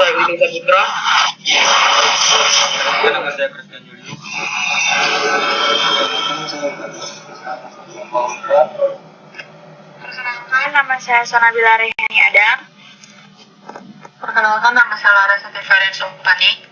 saya Wisnu Saputra. Nama saya Christian Julius. Perkenalkan, nama saya Sonabila Rehani Adam. Perkenalkan, nama saya Lara Satifarian Sompani.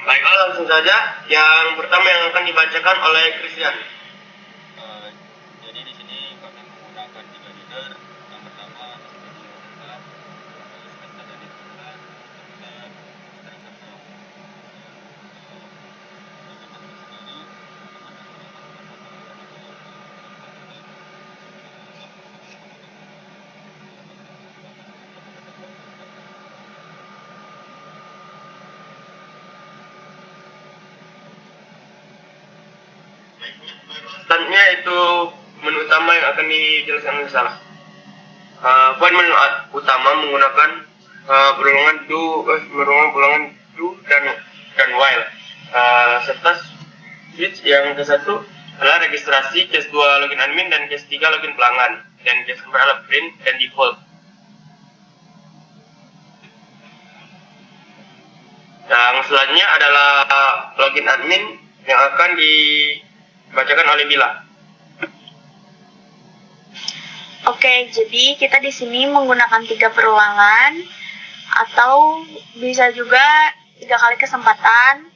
Baiklah, langsung saja. Yang pertama yang akan dibacakan oleh Christian. Jadi di sini kami menggunakan 3 leader. Yang pertama Selanjutnya itu menu utama yang akan dijelaskan oleh salah. Poin menu utama menggunakan perulungan do dan while serta switch. Yang ke satu adalah registrasi, case 2 login admin, dan case 3 login pelanggan, dan case 4 adalah print dan default. Yang selanjutnya adalah login admin yang akan dibacakan oleh Bila. Oke, jadi kita di sini menggunakan 3 perulangan atau bisa juga 3 kali kesempatan.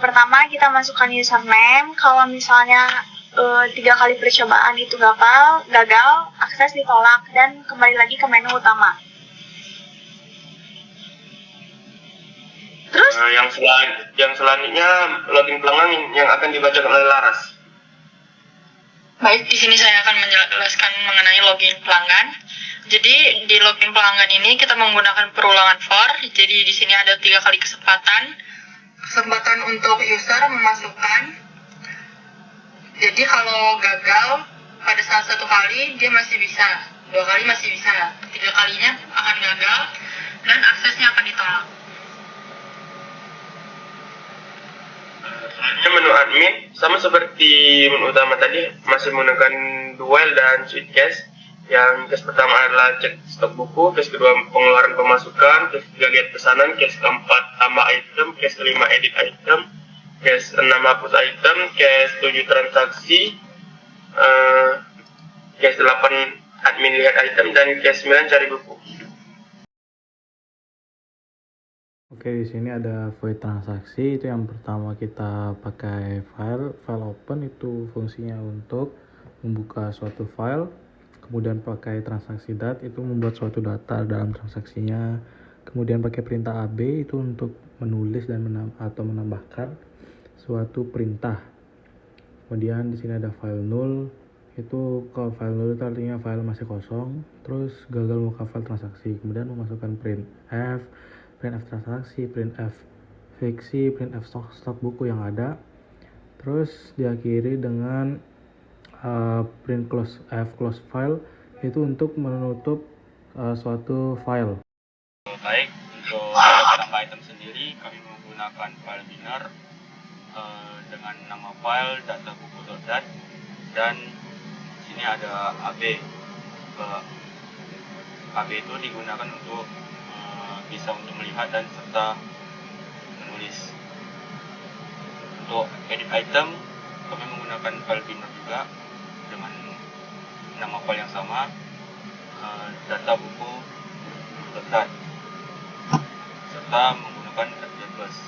Pertama kita masukkan username. Kalau misalnya 3 kali percobaan itu gagal, akses ditolak dan kembali lagi ke menu utama. Terus yang selanjutnya login pelanggan yang akan dibacakan oleh Laras. Baik, di sini saya akan menjelaskan mengenai login pelanggan. Jadi di login pelanggan ini kita menggunakan perulangan for. Jadi di sini ada 3 kali kesempatan. Kesempatan untuk user memasukkan. Jadi kalau gagal pada saat 1 kali dia masih bisa, 2 kali masih bisa, 3 kalinya akan gagal dan aksesnya akan ditolak. Selanjutnya menu admin sama seperti menu utama tadi, masih menggunakan dual dan switch case. Yang case pertama adalah cek stok buku, case kedua pengeluaran pemasukan, case ketiga lihat pesanan, case keempat tambah item, case kelima edit item, case 6 hapus item, case 7 transaksi, case 8 admin lihat item, dan case 9 cari buku. Oke, di sini ada void transaksi. Itu yang pertama kita pakai file open, itu fungsinya untuk membuka suatu file. Kemudian pakai transaksi dat, itu membuat suatu data dalam transaksinya. Kemudian pakai perintah AB, itu untuk menulis dan menambahkan suatu perintah. Kemudian di sini ada file null. Itu kalau file null itu artinya file masih kosong. Terus gagal membuka file transaksi. Kemudian memasukkan printf transaksi, printf fiksi, printf stok buku yang ada. Terus diakhiri dengan print close file, itu untuk menutup suatu file. Baik, untuk tambah item sendiri kami menggunakan file binner dengan nama file databuku.dat, dan sini ada AB. AB itu digunakan untuk bisa untuk melihat dan serta menulis. Untuk edit item kami menggunakan file binner juga dengan nama file yang sama, data buku.dat, serta menggunakan database.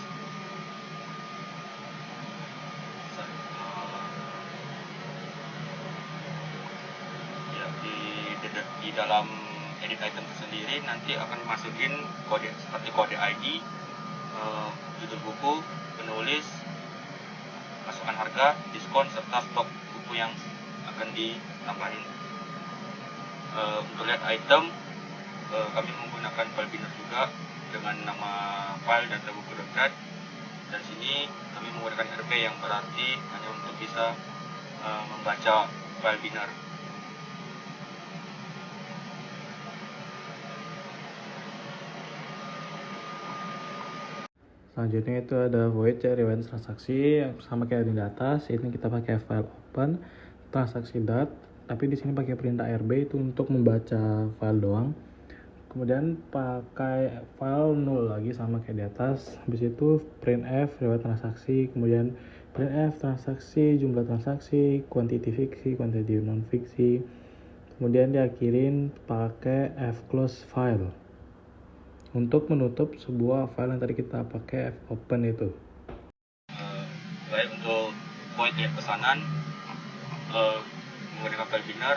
Di dalam edit item sendiri nanti akan masukin kode seperti kode ID, judul buku, penulis, masukan harga, diskon, serta stok buku yang akan ditambahin. Untuk lihat item kami menggunakan file binner juga dengan nama file databuku.dat, dan sini kami menggunakan RB yang berarti hanya untuk bisa membaca file binner. Selanjutnya itu ada void rewind transaksi, sama kayak di atas. Ini kita pakai file open transaksi dat, tapi di sini pakai perintah RB itu untuk membaca file doang. Kemudian pakai file null lagi sama kayak di atas. Habis itu printf riwayat transaksi, kemudian printf transaksi, jumlah transaksi, quantity fiksi, quantity non fiksi. Kemudian diakhirin pakai fclose file untuk menutup sebuah file yang tadi kita pakai fopen itu. Baik, untuk void lihat pesanan menggunakan file binar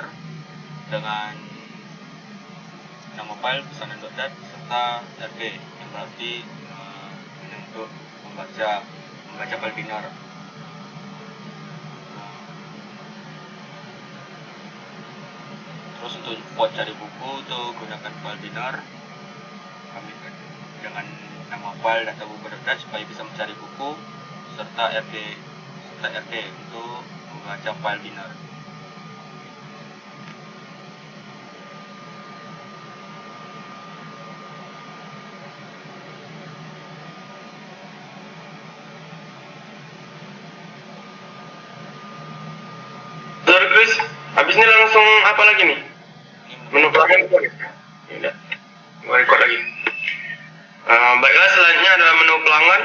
dengan nama file pesanan.dat serta rb yang berarti ini untuk membaca file binar. Terus untuk void cari buku itu gunakan file binar kami dengan nama file data buku.dat supaya bisa mencari buku serta rb untuk membaca file binar. Saudara Chris, habis ini langsung apa lagi nih? Menu pelanggan itu ya udah, gua record lagi. Baiklah, selanjutnya adalah menu pelanggan.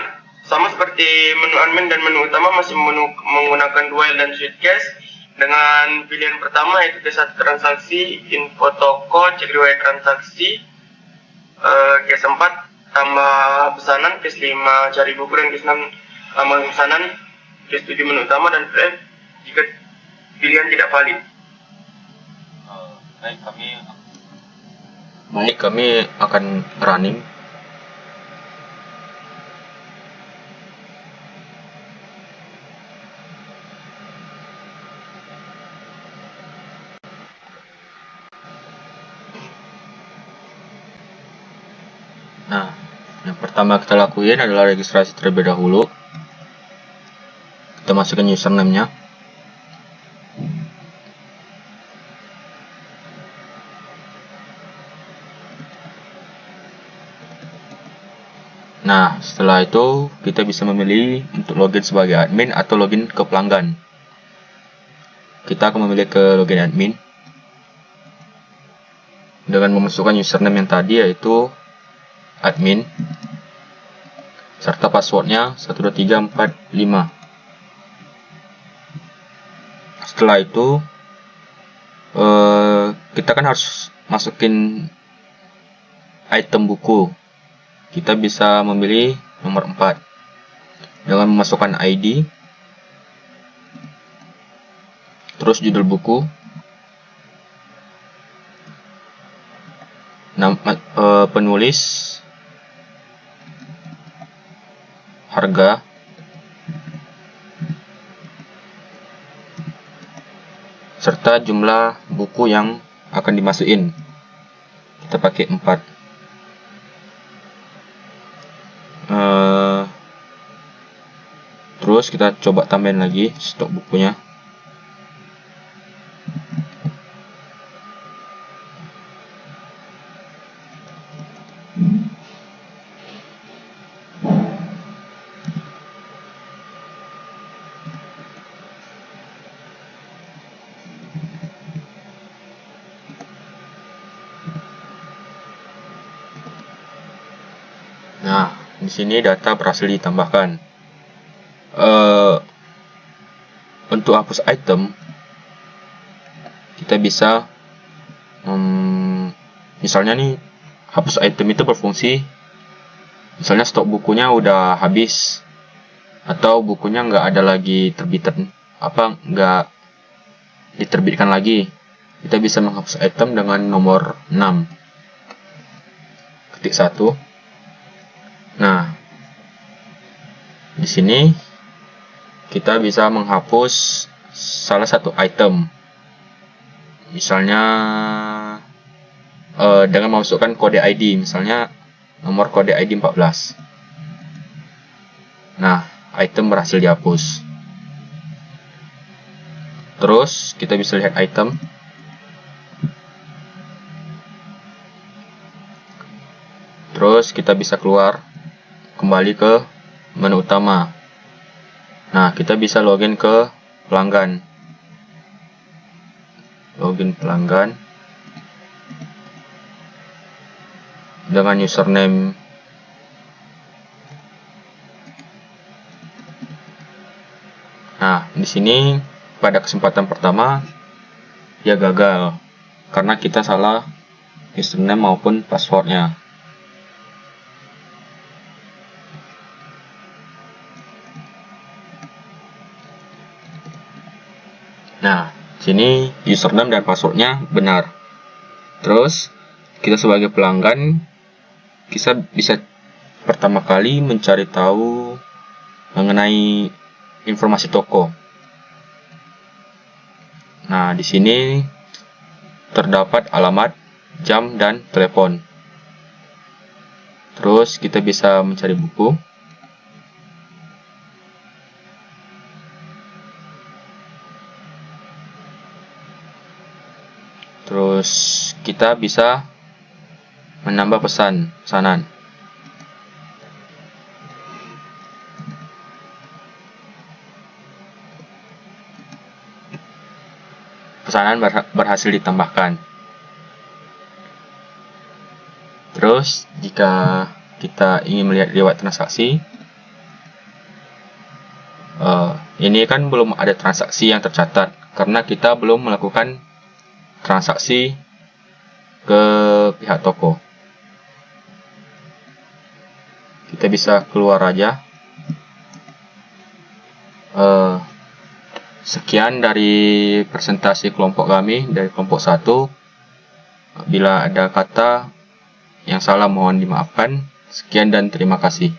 Sama seperti menu admin dan menu utama, masih menggunakan dual dan suitcase. Dengan pilihan pertama yaitu case 1 transaksi, info toko, cek riwayat transaksi, case 4 tambah pesanan, case 5 cari buku, dan case 6 tambah pesanan, case 7 menu utama, dan PF jika pilihan tidak valid. Baik, kami akan running. Nah, yang pertama kita lakuin adalah registrasi terlebih dahulu. Kita masukkan username-nya. Nah, setelah itu kita bisa memilih untuk login sebagai admin atau login ke pelanggan. Kita akan memilih ke login admin dengan memasukkan username yang tadi, yaitu admin serta passwordnya 12345. Setelah itu kita kan harus masukin item buku. Kita bisa memilih nomor 4 dengan memasukkan ID, terus judul buku, penulis, harga, serta jumlah buku yang akan dimasukin. Kita pakai 4. Terus kita coba tambahin lagi stok bukunya. Nah, di sini data berhasil ditambahkan. Untuk hapus item, kita bisa misalnya nih, hapus item itu berfungsi misalnya stok bukunya udah habis atau bukunya nggak ada lagi terbitan, nggak diterbitkan lagi. Kita bisa menghapus item dengan nomor 6 ketik 1. Nah, di sini kita bisa menghapus salah satu item, misalnya dengan memasukkan kode ID, misalnya nomor kode ID 14. Nah, item berhasil dihapus. Terus kita bisa lihat item. Terus kita bisa keluar kembali ke menu utama. Nah, kita bisa login ke pelanggan. Login pelanggan. dengan username Nah, di sini pada kesempatan pertama dia gagal karena kita salah username maupun passwordnya. Nah, sini username dan passwordnya benar. Terus kita sebagai pelanggan kita bisa pertama kali mencari tahu mengenai informasi toko. Nah, di sini terdapat alamat, jam, dan telepon. Terus kita bisa mencari buku. Terus kita bisa menambah pesanan. Pesanan berhasil ditambahkan. Terus jika kita ingin melihat riwayat transaksi, ini kan belum ada transaksi yang tercatat karena kita belum melakukan transaksi ke pihak toko. Kita bisa keluar aja. Sekian dari presentasi kelompok kami, dari kelompok 1. Bila ada kata yang salah mohon dimaafkan. Sekian dan terima kasih.